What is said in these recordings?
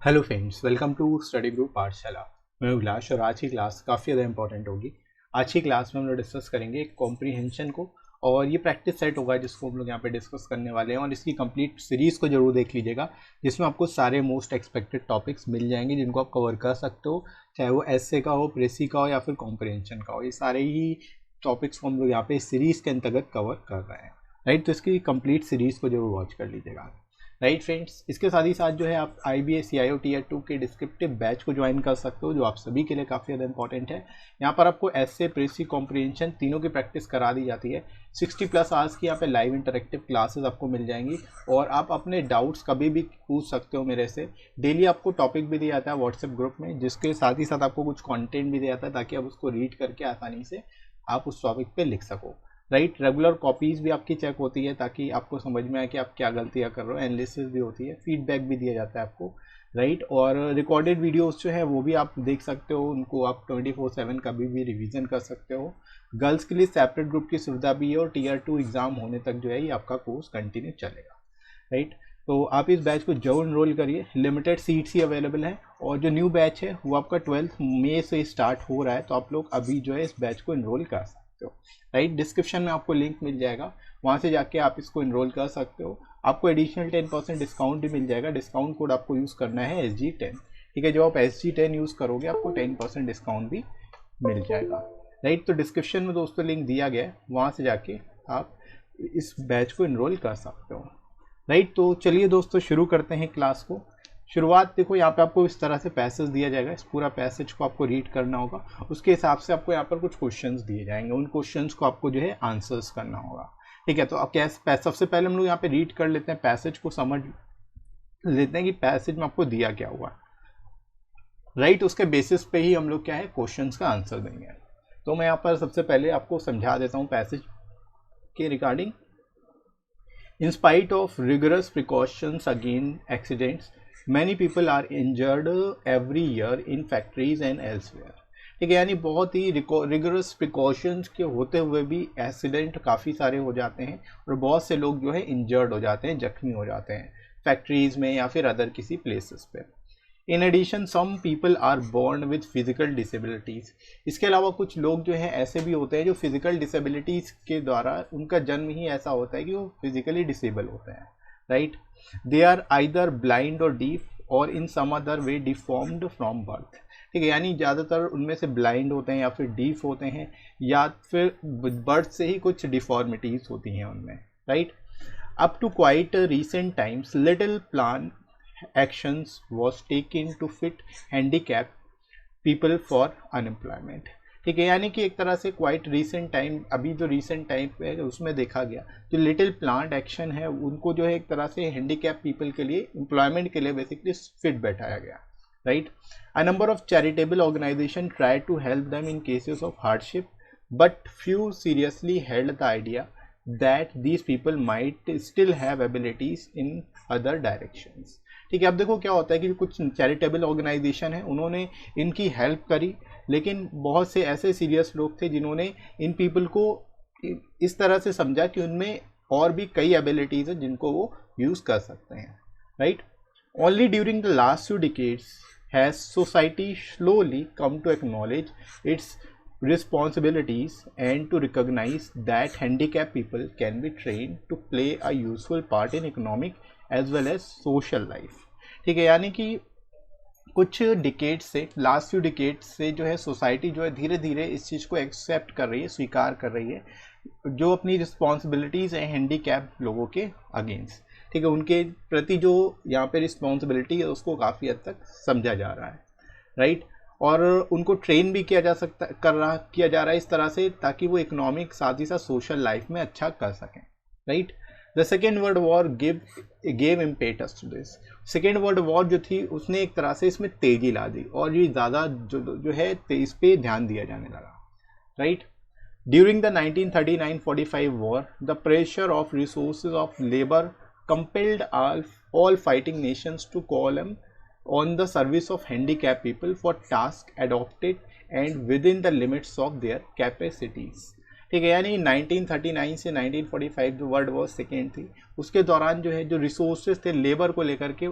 Hello friends, welcome to study group Pathshala. मैं अभिलाष और आज की क्लास काफ़ी ज़्यादा इंपॉर्टेंट होगी। आज की क्लास में हम लोग डिस्कस करेंगे कॉम्प्रीहेंशन को, और ये प्रैक्टिस सेट होगा जिसको हम लोग यहाँ पे डिस्कस करने वाले हैं। और इसकी कंप्लीट सीरीज़ को जरूर देख लीजिएगा, जिसमें आपको सारे मोस्ट एक्सपेक्टेड टॉपिक्स मिल जाएंगे जिनको आप कवर कर सकते हो, चाहे वो एसए का हो, प्रेसी का हो या फिर कॉम्प्रीहेंशन का हो। ये सारे ही टॉपिक्स को हम लोग यहाँ पे सीरीज़ के अंतर्गत कवर कर रहे हैं, राइट। तो इसकी कंप्लीट सीरीज़ को जरूर वॉच कर लीजिएगा, राइट फ्रेंड्स। इसके साथ ही साथ जो है आप IBA CIO Tier 2 के डिस्क्रिप्टिव बैच को ज्वाइन कर सकते हो, जो आप सभी के लिए काफ़ी ज़्यादा इंपॉर्टेंट है। यहाँ पर आपको एसए, प्रेसी, कॉम्प्रीहेंशन तीनों की प्रैक्टिस करा दी जाती है। 60+ आवर्स की यहाँ पे लाइव इंटरेक्टिव क्लासेस आपको मिल जाएंगी, और आप अपने डाउट्स कभी भी पूछ सकते हो मेरे से। डेली आपको टॉपिक भी दिया जाता है व्हाट्सएप ग्रुप में, जिसके साथ ही साथ आपको कुछ कॉन्टेंट भी दिया जाता है, ताकि आप उसको रीड करके आसानी से आप उस टॉपिक पर लिख सको, राइट। रेगुलर कॉपीज़ भी आपकी चेक होती है, ताकि आपको समझ में आए कि आप क्या गलतियाँ कर रहे हो। एनालिसिस भी होती है, फीडबैक भी दिया जाता है आपको, राइट। और रिकॉर्डेड वीडियोस जो है वो भी आप देख सकते हो, उनको आप 24/7 कभी भी रिवीजन कर सकते हो। गर्ल्स के लिए सेपरेट ग्रुप की सुविधा भी है, और Tier 2 एग्ज़ाम होने तक जो है ये आपका कोर्स कंटिन्यू चलेगा, राइट। तो आप इस बैच को जरूर इनरोल करिए। लिमिटेड सीट्स ही अवेलेबल है, और जो न्यू बैच है वो आपका 12 मई से स्टार्ट हो रहा है। तो आप लोग अभी जो है इस बैच को इनरोल कर सकते हो, राइट। डिस्क्रिप्शन में आपको लिंक मिल जाएगा, वहाँ से जाके आप इसको इनरोल कर सकते हो। आपको एडिशनल 10% डिस्काउंट भी मिल जाएगा। डिस्काउंट कोड आपको यूज़ करना है SG10, ठीक है। जो आप SG10 यूज़ करोगे आपको 10% डिस्काउंट भी मिल जाएगा, राइट। तो डिस्क्रिप्शन में दोस्तों लिंक दिया गया है, वहाँ से जाके आप इस बैच को इनरोल कर सकते हो, राइट। तो चलिए दोस्तों शुरू करते हैं क्लास को। शुरुआत देखो, यहाँ पे आपको इस तरह से पैसेज दिया जाएगा। इस पूरा पैसेज को आपको रीड करना होगा, उसके हिसाब से आपको यहाँ पर कुछ क्वेश्चंस दिए जाएंगे। उन क्वेश्चंस को आपको जो है आंसर्स करना होगा, ठीक है। तो अब क्या, सबसे पहले हम लोग यहाँ पे रीड कर लेते हैं, पैसेज को समझ लेते हैं कि पैसेज में आपको दिया क्या हुआ, राइट। उसके बेसिस पे ही हम लोग क्या है क्वेश्चंस का आंसर देंगे। तो मैं यहाँ पर सबसे पहले आपको समझा देता हूँ पैसेज के regarding. In spite of rigorous precautions against accidents, many people are injured every year in factories and elsewhere. ठीक है, यानी बहुत ही रिगरस प्रिकॉशंस के होते हुए भी एक्सीडेंट काफ़ी सारे हो जाते हैं, और बहुत से लोग जो है इंजर्ड हो जाते हैं, जख्मी हो जाते हैं फैक्ट्रीज में या फिर अदर किसी प्लेसेस पे। In addition some people are born with physical disabilities. इसके अलावा कुछ लोग जो हैं ऐसे भी होते हैं जो फिजिकल डिसेबिलिटीज़ के द्वारा, उनका जन्म ही ऐसा होता है कि वो फिजिकली डिसेबल होते हैं, right. They are either blind और डीफ, और in some other way deformed from birth. ठीक है, यानी ज़्यादातर उनमें से ब्लाइंड होते हैं या फिर डीफ होते हैं, या फिर बर्थ से ही कुछ डिफॉर्मिटीज़ होती हैं उनमें, right. Up to quite recent times little plan actions was taken to fit handicapped people for unemployment। ठीक है, यानी कि एक तरह से क्वाइट रीसेंट टाइम, अभी जो रीसेंट टाइम है उसमें देखा गया जो लिटिल प्लांट एक्शन है, उनको जो है एक तरह से हैंडीकैप पीपल के लिए एम्प्लॉयमेंट के लिए बेसिकली फिट बैठाया गया, right. A number of charitable organisation try to help them in cases of hardship, but few seriously held the idea that these people might still have abilities in other directions. ठीक है, अब देखो क्या होता है कि कुछ चैरिटेबल ऑर्गेनाइजेशन है, उन्होंने इनकी हेल्प करी, लेकिन बहुत से ऐसे सीरियस लोग थे जिन्होंने इन पीपल को इस तरह से समझा कि उनमें और भी कई एबिलिटीज़ हैं जिनको वो यूज़ कर सकते हैं, right. Only during the last few decades has society slowly come to acknowledge its responsibilities and to recognize that handicapped people can be trained to play a useful part in economic as well as social life। ठीक है, यानी कि कुछ decade से, last few decade से जो है society जो है धीरे धीरे इस चीज़ को एक्सेप्ट कर रही है, स्वीकार कर रही है, जो अपनी रिस्पॉन्सिबिलिटीज़ हैं हैंडीकैप लोगों के अगेंस्ट। ठीक है, उनके प्रति जो यहाँ पे रिस्पॉन्सिबिलिटी है उसको काफ़ी हद तक समझा जा रहा है, राइट। और उनको ट्रेन भी किया जा रहा है इस तरह से, ताकि वो इकोनॉमिक साथ ही साथ सोशल लाइफ में अच्छा कर सकें, right. The second world war gave impetus to this. Second world war जो थी उसने एक तरह से इसमें तेजी ला दी, और ये ज़्यादा जो है इस पे ध्यान दिया जाने लगा, right. During the 1939-45 war the pressure of resources of labour compelled all fighting nations to call on the service of handicapped people for tasks adopted and within the limits of their capacities। ठीक है, यानी 1939 से 1945 जो world war second थी, उसके दौरान जो है जो रिसोर्सेज थे लेबर को लेकर के,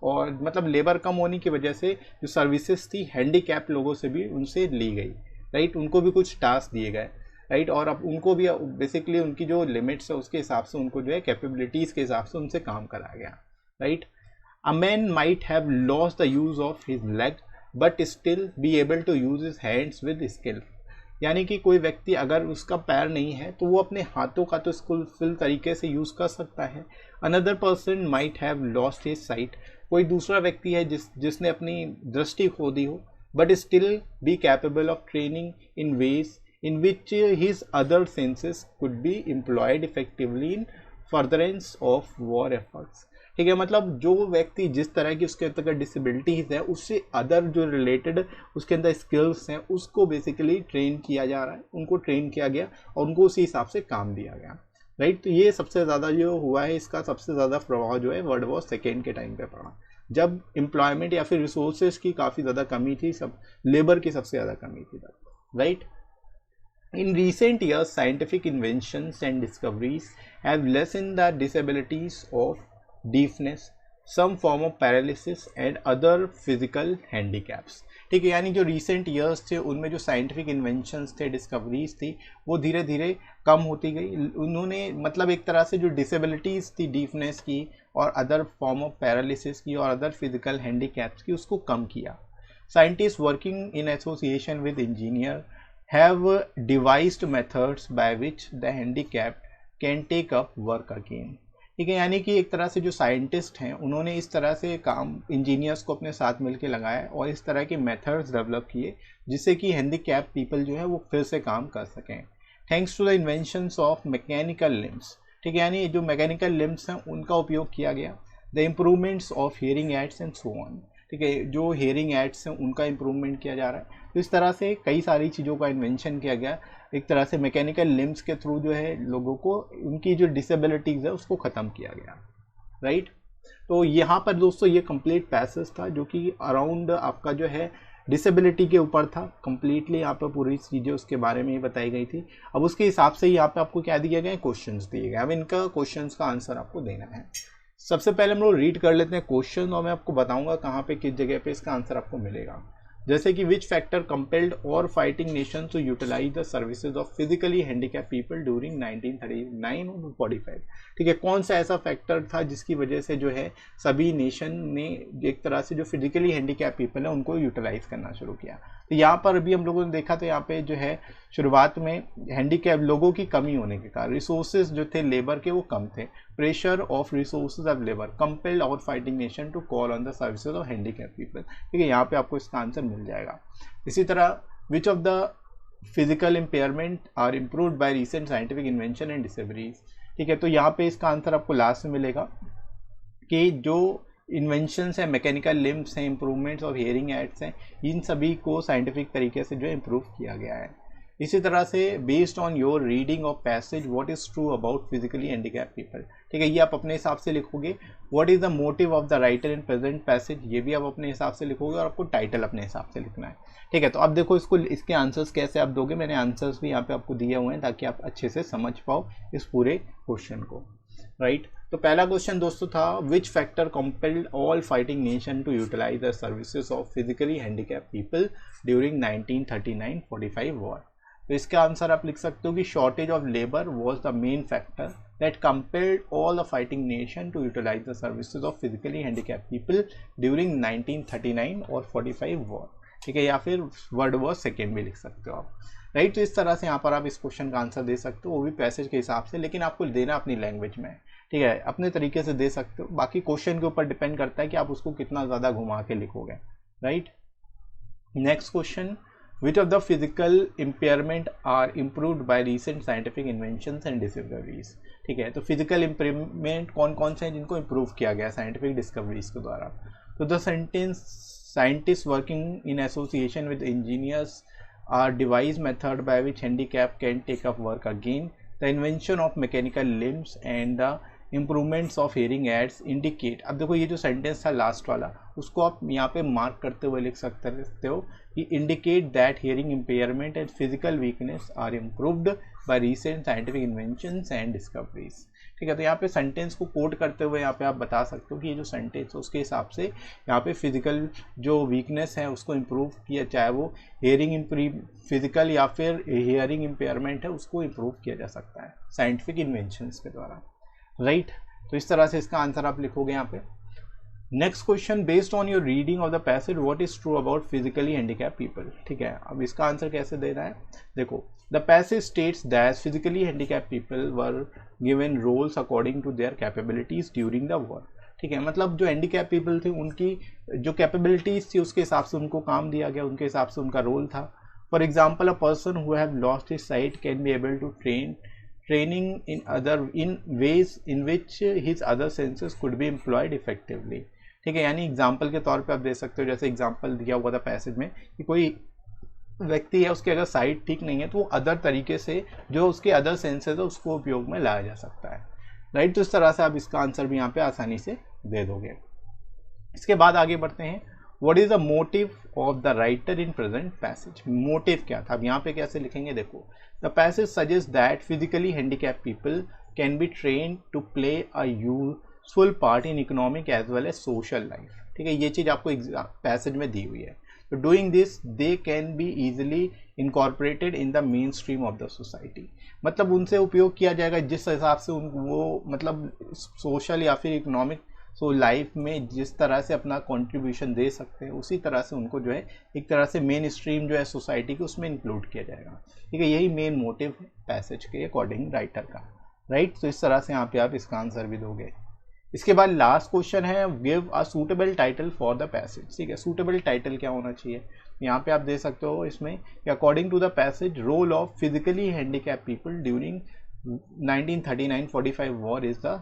और मतलब लेबर कम होने की वजह से जो सर्विसेज थी हैंडीकैप लोगों से भी उनसे ली गई, राइट। उनको भी कुछ टास्क दिए गए, राइट। और अब उनको भी बेसिकली उनकी जो लिमिट्स है उसके हिसाब से उनको जो है कैपेबिलिटीज़ के हिसाब से उनसे काम कराया गया, right. A man might have lost the use of his leg but still be able to use his hands with skill. यानी कि कोई व्यक्ति अगर उसका पैर नहीं है तो वो अपने हाथों का तो स्किलफुल तरीके से यूज़ कर सकता है। Another person might have lost his site. कोई दूसरा व्यक्ति है जिसने अपनी दृष्टि खो दी हो but still be capable of training in ways in which his other senses could be employed effectively in furtherance of war efforts। ठीक है, मतलब जो व्यक्ति जिस तरह की उसके अंदर डिसेबिलिटीज है उससे अदर जो रिलेटेड उसके अंदर स्किल्स हैं उसको बेसिकली ट्रेन किया जा रहा है, उनको ट्रेन किया गया और उनको उसी हिसाब से काम दिया गया, राइट। तो ये सबसे ज़्यादा जो हुआ है इसका सबसे ज़्यादा प्रभाव जो है वर्ल्ड वॉर सेकेंड के टाइम पे पड़ा, जब एम्प्लॉयमेंट या फिर रिसोर्सेज की काफ़ी ज़्यादा कमी थी, सब लेबर की सबसे ज़्यादा कमी थी तब, right. In recent years, scientific inventions and discoveries have lessened the disabilities of deafness, some form of paralysis and other physical handicaps। ठीक है, यानी जो recent years थे उनमें जो scientific inventions थे, discoveries थी, वो धीरे धीरे कम होती गई। उन्होंने मतलब एक तरह से जो disabilities थी deafness की और other form of paralysis की और other physical handicaps की उसको कम किया। Scientists working in association with engineers have devised methods by which the handicapped can take up work again। ठीक है, यानी कि एक तरह से जो साइंटिस्ट हैं उन्होंने इस तरह से काम इंजीनियर्स को अपने साथ मिलकर लगाया और इस तरह के मेथड्स डेवलप किए जिससे कि हैंडीकैप पीपल जो है वो फिर से काम कर सकें, thanks to the inventions of mechanical limbs. ठीक है, यानी जो मैकेनिकल लिम्स हैं उनका उपयोग किया गया, the improvements of hearing aids and so on. ठीक है, जो हियरिंग एड्स हैं उनका इम्प्रूवमेंट किया जा रहा है। तो इस तरह से कई सारी चीज़ों का इन्वेंशन किया गया, एक तरह से मैकेनिकल लिम्स के थ्रू जो है लोगों को उनकी जो डिसेबिलिटीज़ है उसको ख़त्म किया गया, राइट। तो यहाँ पर दोस्तों ये कंप्लीट पैसेज था जो कि अराउंड आपका जो है डिसेबिलिटी के ऊपर था, कंप्लीटली यहाँ पर पूरी चीज़ें उसके बारे में ही बताई गई थी। अब उसके हिसाब से यहाँ पे आपको क्या दिया गया है, क्वेश्चंस दिए गए। अब इनका क्वेश्चंस का आंसर आपको देना है। सबसे पहले हम लोग रीड कर लेते हैं क्वेश्चन और मैं आपको बताऊंगा कहाँ पे किस जगह पे इसका आंसर आपको मिलेगा। जैसे कि विच फैक्टर कंपेल्ड और fighting nation to utilise the services of physically handicap people during 1939 और 45। ठीक है, कौन सा ऐसा फैक्टर था जिसकी वजह से जो है सभी नेशन ने एक तरह से जो फिजिकली हैंडीकैप पीपल है उनको यूटिलाइज करना शुरू किया। तो यहाँ पर भी हम लोगों ने देखा तो यहाँ पे जो है शुरुआत में हैंडीकैप लोगों की कमी होने के कारण रिसोर्सेज जो थे लेबर के वो कम थे, pressure of resources of labour compelled और fighting nation to call on the services of handicap people. ठीक है, यहाँ पे आपको इसका आंसर मिल जाएगा। इसी तरह which of the physical impairment are improved by recent scientific invention and discoveries. ठीक है, तो यहाँ पे इसका आंसर आपको लास्ट में मिलेगा कि जो इन्वेंशंस हैं, मैकेनिकल लिम्स हैं, इम्प्रूवमेंट्स ऑफ हियरिंग एड्स हैं, इन सभी को साइंटिफिक तरीके से जो इम्प्रूव किया गया है। इसी तरह से based on your reading of passage what is true about physically handicap people. ठीक है, ये आप अपने हिसाब से लिखोगे। What is the motive of the writer in present passage, ये भी आप अपने हिसाब से लिखोगे और आपको टाइटल अपने हिसाब से लिखना है। ठीक है, तो अब देखो इसके आंसर्स कैसे आप दोगे। मैंने आंसर्स भी यहाँ पे आपको दिए हुए हैं ताकि आप अच्छे से समझ पाओ इस पूरे क्वेश्चन को, राइट। तो पहला क्वेश्चन दोस्तों था which factor compelled all fighting nation to utilise the services of physically handicap people during 1939-45 war. तो इसका आंसर आप लिख सकते हो कि shortage of labour was the main factor that compelled all the fighting nation to utilise the services of physically handicap people during 1939 और 45 war. ठीक है, या फिर वर्ल्ड वॉर सेकेंड भी लिख सकते हो आप, राइट। तो इस तरह से यहाँ पर आप इस क्वेश्चन का आंसर दे सकते हो, वो भी पैसेज के हिसाब से, लेकिन आपको देना अपनी लैंग्वेज में। ठीक है, अपने तरीके से दे सकते हो, बाकी क्वेश्चन के ऊपर डिपेंड करता है कि आप उसको कितना ज़्यादा घुमा के लिखोगे, right. Next question, which of the physical impairment are improved by recent scientific inventions and discoveries. ठीक है, तो फिजिकल इम्पेयरमेंट कौन कौन से हैं जिनको इम्प्रूव किया गया साइंटिफिक डिस्कवरीज के द्वारा। तो the scientists working in association with engineers are devised method by which handicap can take up work again, the invention of mechanical limbs and the improvements of hearing aids indicate. अब देखो ये जो sentence था last वाला, उसको आप यहाँ पे मार्क करते हुए लिख सकते हो कि indicate that hearing impairment and physical weakness are improved by recent scientific inventions and discoveries. ठीक है, तो यहाँ पे सेंटेंस को कोट करते हुए यहाँ पे आप बता सकते हो कि ये जो सेंटेंस है उसके हिसाब से यहाँ पे फिजिकल जो वीकनेस है उसको इम्प्रूव किया, चाहे वो हियरिंग फिजिकल या फिर हियरिंग इम्पेयरमेंट है उसको इम्प्रूव किया जा सकता है साइंटिफिक इन्वेंशंस के द्वारा, राइट। तो इस तरह से इसका आंसर आप लिखोगे यहाँ पे। Next question, based on your reading of the passage what is true about physically handicap people. ठीक है, अब इसका आंसर कैसे देना है, देखो the passage states that physically handicap people were given roles according to their capabilities during the war. ठीक है, मतलब जो हैंडीकैप पीपल थे उनकी जो कैपेबिलिटीज थी उसके हिसाब से उनको काम दिया गया, उनके हिसाब से उनका रोल था। For example, a person who have lost his sight can be able to training in ways in which his other senses could be employed effectively। ठीक है, यानी एग्जाम्पल के तौर पे आप दे सकते हो, जैसे एग्जाम्पल दिया हुआ था पैसेज में कि कोई व्यक्ति है उसकी अगर साइट ठीक नहीं है तो वो अदर तरीके से जो उसके अदर सेंसेस है उसको उपयोग में लाया जा सकता है, राइट। तो इस तरह से आप इसका आंसर भी यहाँ पे आसानी से दे दोगे। इसके बाद आगे बढ़ते हैं, what is the motive of the writer in present passage. Motive क्या था, अब यहाँ पे कैसे लिखेंगे, देखो the passage suggest that physically handicap people can be train to play a useful part in economic as well as social life. ठीक है, ये चीज़ आपको पैसेज में दी हुई है। तो doing this they can be easily incorporated in the main stream of the society, मतलब उनसे उपयोग किया जाएगा जिस हिसाब से वो मतलब सोशल या फिर इकोनॉमिक लाइफ में जिस तरह से अपना कंट्रीब्यूशन दे सकते हैं उसी तरह से उनको जो है एक तरह से मेन स्ट्रीम जो है सोसाइटी की उसमें इंक्लूड किया जाएगा। ठीक है, यही मेन मोटिव है पैसेज के अकॉर्डिंग राइटर का, राइट। तो इस तरह से यहाँ पे आप इसका आंसर भी दोगे। इसके बाद लास्ट क्वेश्चन है, give a suitable title for the passage. ठीक है, सूटेबल टाइटल क्या होना चाहिए, यहाँ पे आप दे सकते हो इसमें कि according to the passage role of physically handicap people during 1939-45 war is the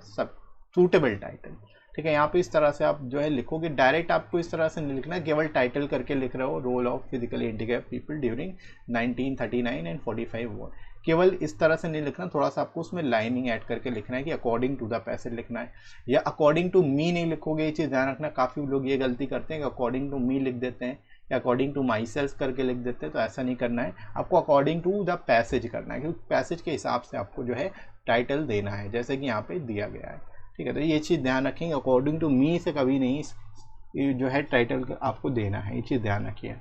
suitable title. ठीक है, यहाँ पे इस तरह से आप जो है लिखोगे, डायरेक्ट आपको इस तरह से नहीं लिखना, केवल टाइटल करके लिख रहे हो role of physically handicap people during 1939 and 45 war, केवल इस तरह से नहीं लिखना, थोड़ा सा आपको उसमें लाइनिंग ऐड करके लिखना है कि अकॉर्डिंग टू द पैसेज लिखना है, या अकॉर्डिंग टू मी नहीं लिखोगे। ये चीज़ ध्यान रखना, काफ़ी लोग ये गलती करते हैं कि अकॉर्डिंग टू मी लिख देते हैं या अकॉर्डिंग टू माई सेल्फ करके लिख देते हैं, तो ऐसा नहीं करना है, आपको अकॉर्डिंग टू द पैसेज करना है, क्योंकि पैसेज के हिसाब से आपको जो है टाइटल देना है जैसे कि यहाँ पे दिया गया है। ठीक है, तो ये चीज़ ध्यान रखेंगे, अकॉर्डिंग टू मी से कभी नहीं जो है टाइटल आपको देना है, ये चीज़ ध्यान रखिए,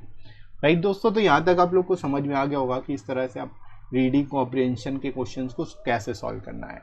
राइट दोस्तों। तो यहाँ तक आप लोग को समझ में आ गया होगा कि इस तरह से आप रीडिंग कॉम्प्रिहेंशन के क्वेश्चंस को कैसे सॉल्व करना है,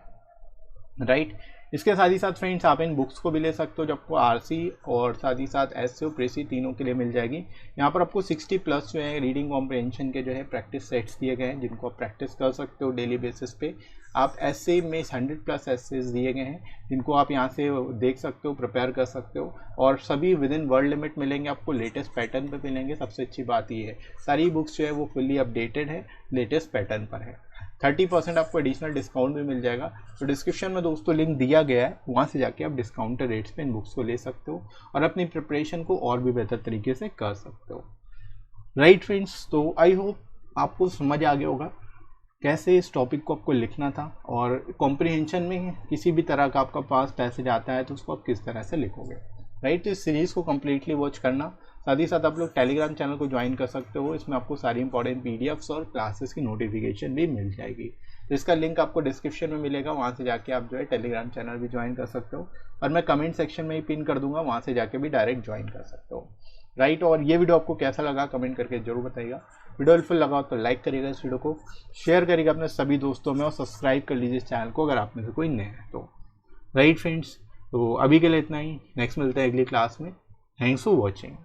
राइट। इसके साथ ही साथ फ्रेंड्स आप इन बुक्स को भी ले सकते हो जो आपको आरसी और साथ ही साथ एसए और प्रेसी तीनों के लिए मिल जाएगी। यहाँ पर आपको 60+ जो है रीडिंग कॉम्प्रिहेंशन के जो है प्रैक्टिस सेट्स दिए गए हैं जिनको आप प्रैक्टिस कर सकते हो डेली बेसिस पे। आप एसए में 100+ एसेज दिए गए हैं जिनको आप यहाँ से देख सकते हो, प्रिपेयर कर सकते हो, और सभी विद इन वर्ल्ड लिमिट मिलेंगे आपको, लेटेस्ट पैटर्न पर मिलेंगे। सबसे अच्छी बात ये है सारी बुक्स जो है वो फुल्ली अपडेटेड है, लेटेस्ट पैटर्न पर है। 30% आपको एडिशनल डिस्काउंट भी मिल जाएगा। तो डिस्क्रिप्शन में दोस्तों लिंक दिया गया है, वहाँ से जाके आप डिस्काउंटेड रेट्स पे इन बुक्स को ले सकते हो और अपनी प्रिपरेशन को और भी बेहतर तरीके से कर सकते हो, राइट फ्रेंड्स। तो आई होप आपको समझ आ गया होगा कैसे इस टॉपिक को आपको लिखना था, और कॉम्प्रिहेंशन में किसी भी तरह का आपका पास पैसेज आता है तो उसको आप किस तरह से लिखोगे, राइट। तो इस सीरीज़ को कम्प्लीटली वॉच करना, साथ ही साथ आप लोग टेलीग्राम चैनल को ज्वाइन कर सकते हो, इसमें आपको सारी इंपॉर्टेंट पीडीएफ्स और क्लासेस की नोटिफिकेशन भी मिल जाएगी। तो इसका लिंक आपको डिस्क्रिप्शन में मिलेगा, वहाँ से जाके आप जो है टेलीग्राम चैनल भी ज्वाइन कर सकते हो, और मैं कमेंट सेक्शन में ही पिन कर दूंगा, वहाँ से जाके भी डायरेक्ट ज्वाइन कर सकते हो, राइट। और ये वीडियो आपको कैसा लगा कमेंट करके जरूर बताइएगा। वीडियो हेल्पफुल लगा तो लाइक करिएगा, इस वीडियो को शेयर करिएगा अपने सभी दोस्तों में, और सब्सक्राइब कर लीजिए इस चैनल को अगर आप में से कोई नया है तो, राइट फ्रेंड्स। तो अभी के लिए इतना ही, नेक्स्ट मिलते हैं अगली क्लास में। Thanks for watching.